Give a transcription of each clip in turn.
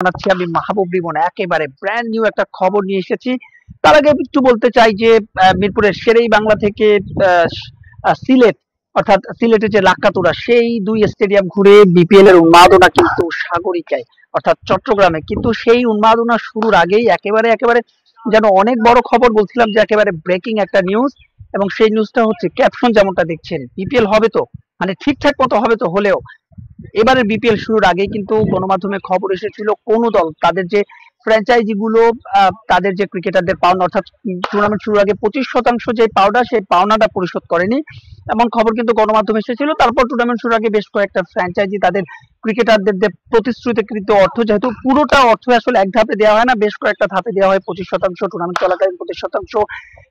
জানাচ্ছি আমি মাহবুব রিমন। একেবারে ব্র্যান্ড নিউ একটা খবর নিয়ে এসেছি। তার আগে একটু বলতে চাই যে মিরপুরের শেরেই বাংলা থেকে আহ, সিলেট, অর্থাৎ সিলেটের যে লাক্কাতুরা, সেই দুই স্টেডিয়াম ঘুরে বিপিএল এর উন্মাদনা কিন্তু সাগরিকায়, অর্থাৎ চট্টগ্রামে। কিন্তু সেই উন্মাদনা শুরুর আগেই একেবারে একেবারে যেন অনেক বড় খবর, বলছিলাম যে একেবারে ব্রেকিং একটা নিউজ। এবং সেই নিউজটা হচ্ছে, ক্যাপশন যেমনটা দেখছেন, বিপিএল হবে তো, মানে ঠিকঠাক মতো হবে তো, হলেও এবারে বিপিএল শুরুর আগে কিন্তু গণমাধ্যমে খবর এসেছিল কোন দল তাদের যে ফ্র্যাঞ্চাইজি গুলো, তাদের যে ক্রিকেটারদের পাওনা, অর্থাৎ টুর্নামেন্ট শুরুর আগে 25% যে পাওনা, সেই পাওনাটা পরিশোধ করেনি, এমন খবর কিন্তু গণমাধ্যমে এসেছিল। তারপর টুর্নামেন্ট শুরুর আগে বেশ কয়েকটা ফ্র্যাঞ্চাইজি তাদের ক্রিকেটারদের যে প্রতিশ্রুতিকৃত অর্থ, যেহেতু পুরোটা অর্থ আসলে এক ধাপে দেওয়া হয় না, বেশ কয়েকটা ধাপে দেওয়া হয়। 25%, টুর্নামেন্ট চলাকালীন 25%,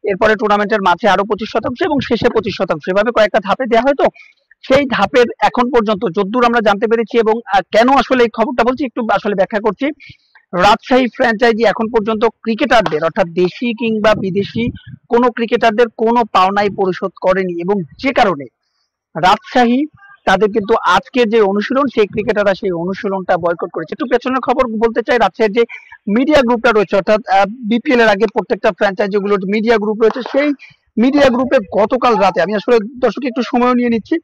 এরপরে টুর্নামেন্টের মাঝে আরো 25%, এবং শেষে 25%, এভাবে কয়েকটা ধাপে দেওয়া হয়। তো সেই ধাপের এখন পর্যন্ত যদ্দূর আমরা জানতে পেরেছি, এবং কেন আসলে এই খবরটা বলছি একটু আসলে ব্যাখ্যা করছি। রাজশাহী ফ্র্যাঞ্চাইজি এখন পর্যন্ত ক্রিকেটারদের, অর্থাৎ দেশি কিংবা বিদেশি কোন ক্রিকেটারদের কোনো পাওনাই পরিশোধ করেনি, এবং যে কারণে রাজশাহী তাদের কিন্তু আজকের যে অনুশীলন, সেই ক্রিকেটাররা সেই অনুশীলনটা বয়কট করেছে। একটু পেছনের খবর বলতে চাই, রাজশাহীর যে মিডিয়া গ্রুপটা রয়েছে, অর্থাৎ বিপিএল এর আগে প্রত্যেকটা ফ্র্যাঞ্চাইজি গুলোর মিডিয়া গ্রুপ রয়েছে, সেই মিডিয়া গ্রুপে গতকাল রাতে, আমি আসলে দর্শক একটু সময় নিয়ে নিচ্ছি,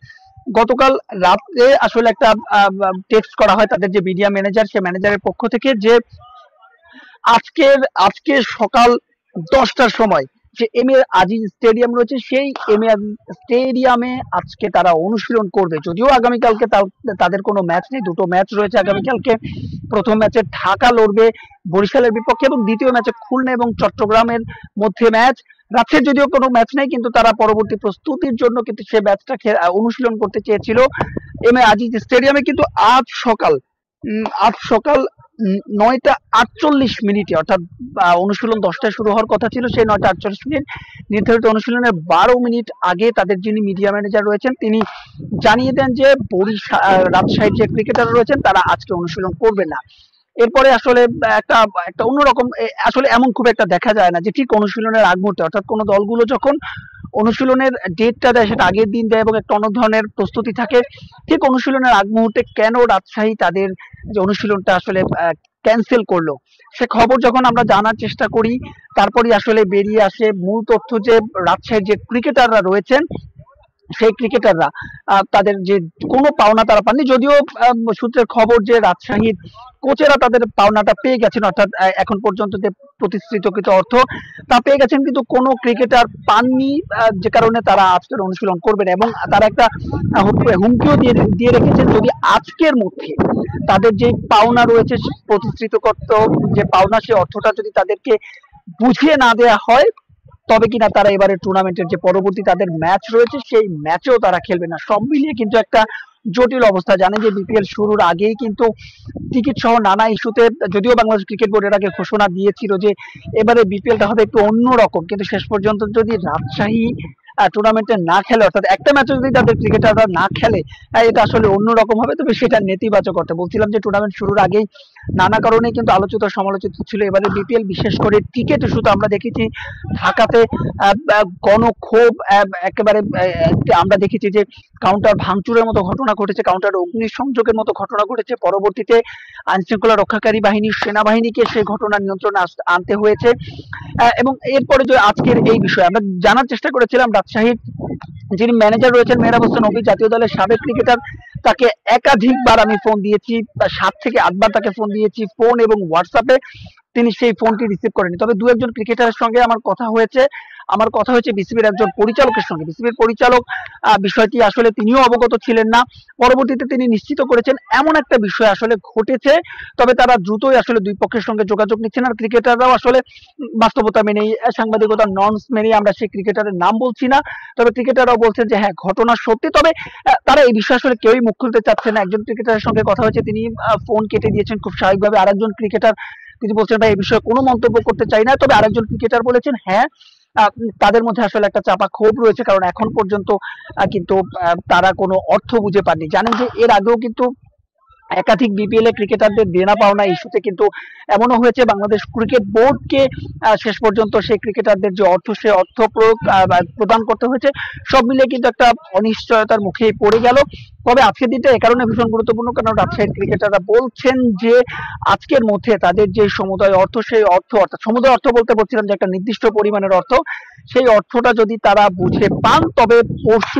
গতকাল রাতে আসলে একটা টেক্সট করা হয় তাদের যে মিডিয়া ম্যানেজার, সে ম্যানেজারের পক্ষ থেকে, যে আজকের আজকে সকাল 10টার সময় যে এম এ আজিজ স্টেডিয়াম রয়েছে, সেই এম এ আজিজ স্টেডিয়ামে আজকে তারা অনুশীলন করবে। যদিও আগামীকালকে তাদের কোনো ম্যাচ নেই, দুটো ম্যাচ রয়েছে আগামীকালকে। প্রথম ম্যাচে ঢাকা লড়বে বরিশালের বিপক্ষে, এবং দ্বিতীয় ম্যাচে খুলনা এবং চট্টগ্রামের মধ্যে ম্যাচ। রাজশাহীর যদিও কোনো ম্যাচ নেই, কিন্তু তারা পরবর্তী প্রস্তুতির জন্য কিন্তু সে ম্যাচটা অনুশীলন করতে চেয়েছিল এম এ আজিজ স্টেডিয়ামে। কিন্তু আজ সকাল 9টা 48 মিনিটে, অর্থাৎ অনুশীলন 10টায় শুরু হওয়ার কথা ছিল, সেই 9টা 48 মিনিট নির্ধারিত অনুশীলনের 12 মিনিট আগে তাদের যিনি মিডিয়া ম্যানেজার রয়েছেন, তিনি জানিয়ে দেন যে রাজশাহীর যে ক্রিকেটার রয়েছেন তারা আজকে অনুশীলন করবে না। এরপরে আসলে একটা একটা অন্যরকম, আসলে এমন খুব একটা দেখা যায় না যে ঠিক অনুশীলনের আগ মুহূর্তে, অর্থাৎ কোন দলগুলো যখন অনুশীলনের ডেটটা দেয় সেটা আগের দিন দেয়, এবং একটা অন্য ধরনের প্রস্তুতি থাকে। ঠিক অনুশীলনের আগ মুহূর্তে কেন রাজশাহী তাদের যে অনুশীলনটা আসলে ক্যান্সেল করলো, সে খবর যখন আমরা জানার চেষ্টা করি, তারপরই আসলে বেরিয়ে আসে মূল তথ্য, যে রাজশাহীর যে ক্রিকেটাররা রয়েছেন, সেই ক্রিকেটাররা তাদের যে কোনো পাওনা তারা পাননি। যদিও সূত্রের খবর যে রাজশাহীর কোচেরা তাদের পাওনাটা পেয়ে গেছেন, অর্থাৎ এখন পর্যন্ত যে প্রতিশ্রুতকৃত অর্থ তা পেয়ে গেছেন, কিন্তু কোনো ক্রিকেটার পাননি, যে কারণে তারা আজকের অনুশীলন করবেন। এবং তারা একটা হুমকিও দিয়ে রেখেছেন, যদি আজকের মধ্যে তাদের যে পাওনা রয়েছে, প্রতিশ্রুতকৃত যে পাওনা, সেই অর্থটা যদি তাদেরকে বুঝিয়ে না দেওয়া হয়, তবে কিনা তারা এবারে টুর্নামেন্টের যে পরবর্তী তাদের ম্যাচ রয়েছে, সেই ম্যাচেও তারা খেলবে না। সব মিলিয়ে কিন্তু একটা জটিল অবস্থা। জানেন যে বিপিএল শুরুর আগেই কিন্তু টিকিট সহ নানা ইস্যুতে, যদিও বাংলাদেশ ক্রিকেট বোর্ড এর আগে ঘোষণা দিয়েছিল যে এবারে বিপিএলটা হবে একটু অন্যরকম, কিন্তু শেষ পর্যন্ত যদি রাজশাহী টুর্নামেন্টে না খেলে, অর্থাৎ একটা ম্যাচও যদি তাদের ক্রিকেটাররা না খেলে, এটা আসলে অন্যরকম হবে। তবে সেটা নেতিবাচক অর্থে বলছিলাম যে টুর্নামেন্ট শুরুর আগেই নানা কারণে কিন্তু আলোচিত সমালোচিত ছিল এবারে বিপিএল, বিশেষ করে টিকিট ইস্যুতে। আমরা দেখেছি ঢাকাতে গণক্ষোভ, একেবারে আমরা দেখেছি যে কাউন্টার ভাঙচুরের মতো ঘটনা ঘটেছে, কাউন্টার অগ্নিসংযোগের মতো ঘটনা ঘটেছে। পরবর্তীতে আইন শৃঙ্খলা রক্ষাকারী বাহিনী, সেনাবাহিনীকে সেই ঘটনা নিয়ন্ত্রণে আনতে হয়েছে। এবং এরপরে যে আজকের এই বিষয়ে আমরা জানার চেষ্টা করেছিলাম, রাজশাহীর যিনি ম্যানেজার রয়েছেন মেহরাব হোসেন অভি, জাতীয় দলের সাবেক ক্রিকেটার, তাকে একাধিকবার আমি ফোন দিয়েছি, 7 থেকে 8বার তাকে ফোন দিয়েছি, ফোন এবং হোয়াটসঅ্যাপে। তিনি সেই ফোনটি রিসিভ করেনি। তবে দু একজন ক্রিকেটারের সঙ্গে আমার কথা হয়েছে বিসিবির একজন পরিচালকের সঙ্গে। বিসিবির পরিচালক বিষয়টি আসলে তিনিও অবগত ছিলেন না। পরবর্তীতে তিনি নিশ্চিত করেছেন এমন একটা বিষয় আসলে ঘটেছে, তবে তারা দ্রুতই আসলে দুই পক্ষের সঙ্গে যোগাযোগ নিচ্ছেন। আর ক্রিকেটাররাও আসলে বাস্তবতা মেনেই, সাংবাদিকতার নর্মস মেনেই, আমরা সেই ক্রিকেটারের নাম বলছি না, তবে ক্রিকেটাররাও বলছেন যে হ্যাঁ, ঘটনা সত্যি। তবে তারা এই বিষয়ে আসলে কেউই মুখ খুলতে চাচ্ছে না। একজন ক্রিকেটারের সঙ্গে কথা হয়েছে, তিনি ফোন কেটে দিয়েছেন খুব স্বাভাবিকভাবে। আরেকজন ক্রিকেটার, তিনি বলছেন ভাই এই বিষয়ে কোনো মন্তব্য করতে চাই না। তবে আরেকজন ক্রিকেটার বলেছেন হ্যাঁ, তাদের মধ্যে আসলে একটা চাপা ক্ষোভ রয়েছে, কারণ এখন পর্যন্ত কিন্তু তারা কোনো অর্থ বুঝে পাননি। জানেন যে এর আগেও কিন্তু একাধিক বিপিএল এ ক্রিকেটারদের দেনা পাওনা ইস্যুতে কিন্তু এমনও হয়েছে বাংলাদেশ ক্রিকেট বোর্ডকে শেষ পর্যন্ত সেই ক্রিকেটারদের যে অর্থ, সে অর্থ প্রদান করতে হয়েছে। সব মিলিয়ে কিন্তু একটা অনিশ্চয়তার মুখে পড়ে গেল। তবে আজকের দিনটা এ কারণে ভীষণ গুরুত্বপূর্ণ, কারণ রাজশাহীর ক্রিকেটাররা বলছেন যে আজকের মধ্যে তাদের যে সমুদায় অর্থ, সেই অর্থ, অর্থাৎ সমুদায় অর্থ বলতে বলছিলাম যে একটা নির্দিষ্ট পরিমাণের অর্থ, সেই অর্থটা যদি তারা বুঝে পান তবে পরশু